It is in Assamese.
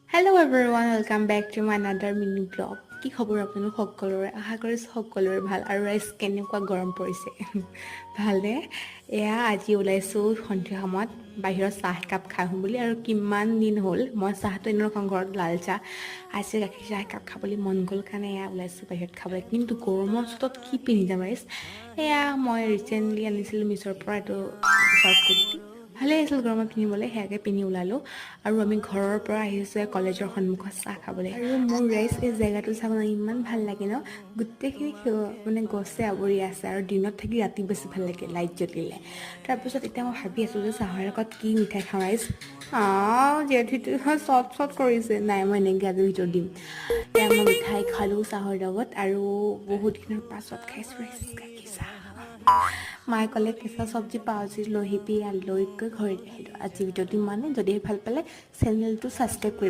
Hello everyone, welcome back to my another mini vlog. কি খবৰ আপোনালোক সকলোৰে আশা কৰিছো সকলোৰে ভাল আৰু ৰাইজ কেনেকুৱা গৰম পৰিছে ভালনে এয়া আজি ওলাইছো সন্ধিয়া সময়ত বাহিৰত চাহ একাপ খাওঁ বুলি আৰু কিমান দিন হ'ল মই চাহটো এনেও খাওঁ ঘৰত লাল চাহ আজি গাখীৰ চাহ একাপ খাবলৈ মন গ'ল কাৰণে এয়া ওলাইছো বাহিৰত খাবলৈ কিন্তু গৰমৰ চোতত কি পিন্ধি যাম ৰাইজ এয়া মই ৰিচেণ্টলি আনিছিলোঁ মিছৰ পৰা এইটো শৰ্ট কুৰ্তি ভালে আছিল গৰমত পিন্ধিবলৈ সেয়াকে পিন্ধি ওলালোঁ আৰু আমি ঘৰৰ পৰা আহিছোঁ কলেজৰ সন্মুখত চাহ খাবলৈ আৰু মোৰ ৰাইজ এই জেগাটো চাবলৈ ইমান ভাল লাগে ন গোটেইখিনি মানে গছে আৱৰি আছে আৰু দিনত থাকি ৰাতি বেছি ভাল লাগে লাইট জ্বলিলে তাৰপিছত এতিয়া মই ভাবি আছোঁ যে চাহৰ লগত কি মিঠাই খাওঁ ৰাইজ যিহেতু চট কৰিছে নাই মই এনেকৈ আজি ভিতৰত দিম এতিয়া মই মিঠাই খালোঁ চাহৰ লগত আৰু বহুত দিনৰ পাছত খাইছোঁ ৰাইজ গাখীৰ চাহ মায়ে ক'লে কেঁচা চব্জি পাওঁ যদি লৈ আহিবি লৈকৈ ঘৰত আহিলোঁ আজি ভিডিঅ'টো ইমানেই যদিহে ভাল পালে চেনেলটো ছাবস্ক্ৰাইব কৰিব